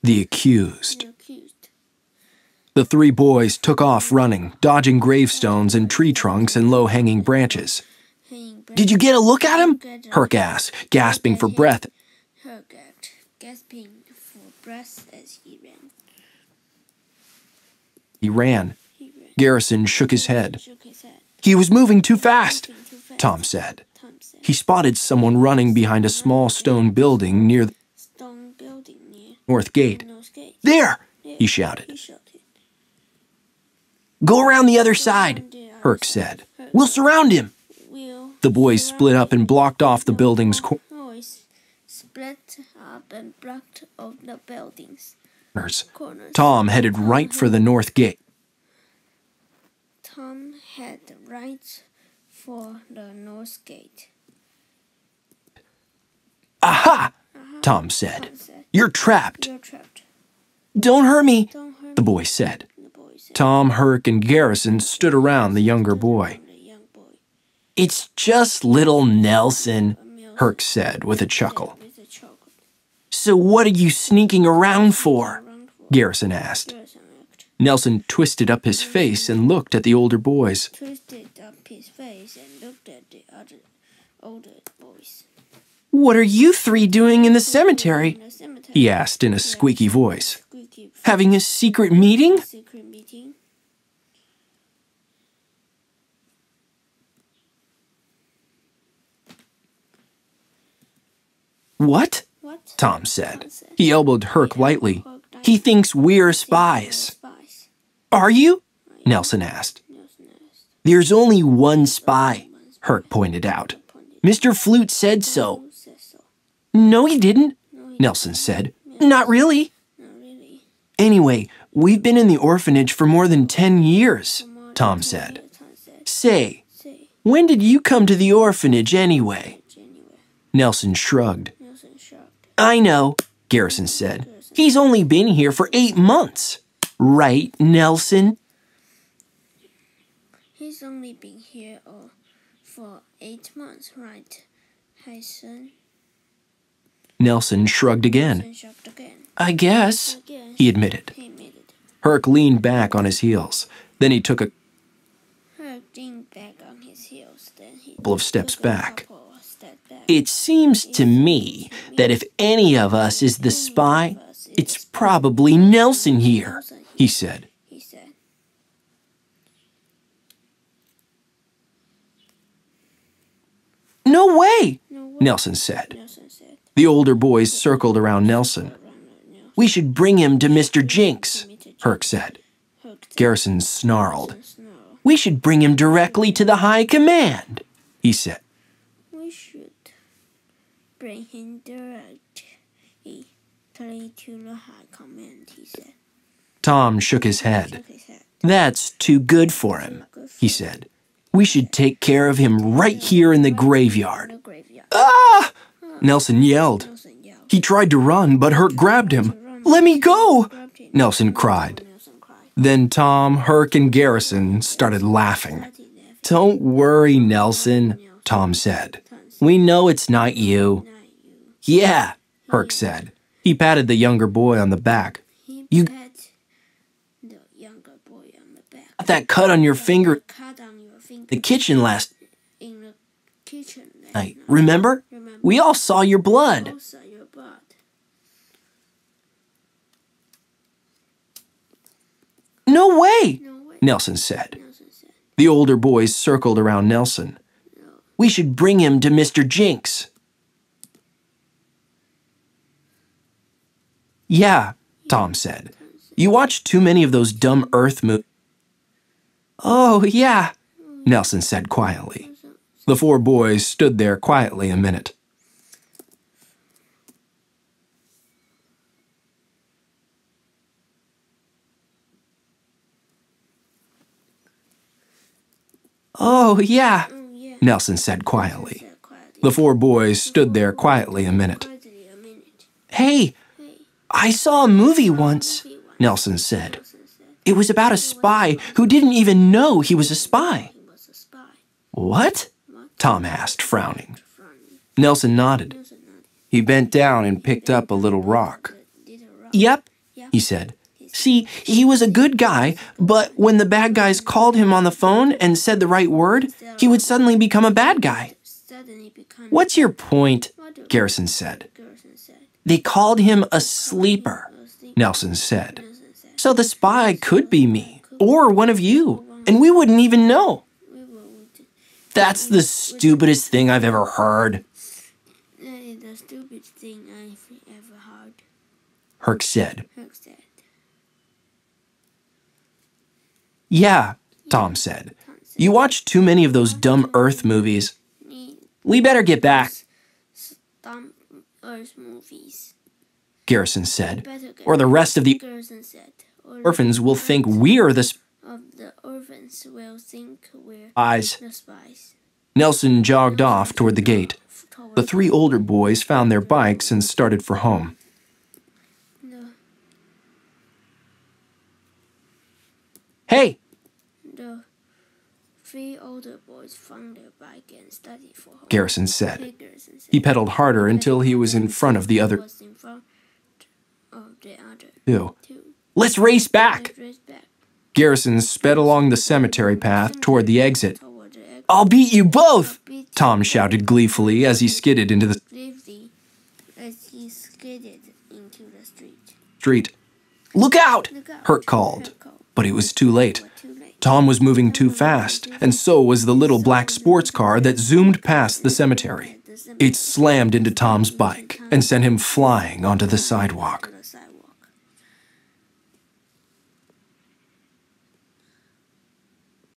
The accused. The three boys took off running, dodging gravestones and tree trunks and low-hanging branches. "Did you get a look at him?" Herc asked, gasping for breath. Herc gasping for breath as he ran. He ran. Garrison shook his head. "He was moving too fast," Tom said. He spotted someone running behind a small stone building near the north gate. "There!" he shouted. "Go around the other side," Herc said. "We'll surround him." The boys split up and blocked off the building's corners. Tom headed right for the north gate. "Aha!" Tom said. "You're trapped." "Don't hurt me," the boy said. Tom, Herc, and Garrison stood around the younger boy. "It's just little Nelson," Herc said with a chuckle. "So what are you sneaking around for?" Garrison asked. Nelson twisted up his face and looked at the older boys. "What are you three doing in the cemetery?" he asked in a squeaky voice. "Having a secret meeting?" "What?" Tom said. He elbowed Herc lightly. "He thinks we're spies." "Are you?" Nelson asked. "There's only one spy," Herc pointed out. "Mr. Flute said so." "No, he didn't," Nelson said. "Not really." "Anyway, we've been in the orphanage for more than 10 years, Tom said. "Say, when did you come to the orphanage anyway?" Nelson shrugged. "I know," Garrison said. "He's only been here for 8 months. Right, Nelson?" "He's only been here for 8 months, right, Hyson?" Nelson shrugged again. "I guess," he admitted. Herc leaned back on his heels. Then he took a couple of steps back. "It seems to me that if any of us is the spy, it's probably Nelson here," he said. "No way," Nelson said. The older boys circled around Nelson. "We should bring him to Mr. Jinx," Herc said. Garrison snarled. "We should bring him directly to the High Command," he said. "We should bring him directly to the High Command," he said. Tom shook his head. "That's too good for him," he said. "We should take care of him right here in the graveyard." "Ah!" Nelson yelled. He tried to run, but Herc grabbed him. "Let me go!" Nelson cried. Then Tom, Herc, and Garrison started laughing. "Don't worry, Nelson," Tom said. "We know it's not you." "Yeah," Herc said. He patted the younger boy on the back. "You got that cut on your finger in the kitchen last night, remember? We all saw your blood." "No way," Nelson said. The older boys circled around Nelson. "We should bring him to Mr. Jinx." "Yeah," Tom said. "You watch too many of those dumb Earth movies." "Oh, yeah," Nelson said quietly. The 4 boys stood there quietly a minute. "Oh, yeah," Nelson said quietly. The 4 boys stood there quietly a minute. "Hey, I saw a movie once," Nelson said. "It was about a spy who didn't even know he was a spy." "What?" Tom asked, frowning. Nelson nodded. He bent down and picked up a little rock. Yep, he said. See, he was a good guy, but when the bad guys called him on the phone and said the right word, he would suddenly become a bad guy. What's your point? Garrison said. They called him a sleeper, Nelson said. So the spy could be me, or one of you, and we wouldn't even know. That's the stupidest thing I've ever heard. That is the stupidest thing I've ever heard, Herc said. Yeah, Tom said. You watch too many of those dumb Earth movies. We better get back. Dumb Earth movies, Garrison said, or the rest of the orphans will think we're the spies. Nelson jogged off toward the gate. The three older boys found their bikes and started for home. Hey! The three older boys found their bike and started for home, Garrison said. He pedaled harder until he was in front of the other two. Let's race back! Garrison sped along the cemetery path toward the exit. I'll beat you both! Tom shouted gleefully as he skidded into the street. Look out! Herc called, but it was too late. Tom was moving too fast, and so was the little black sports car that zoomed past the cemetery. It slammed into Tom's bike and sent him flying onto the sidewalk.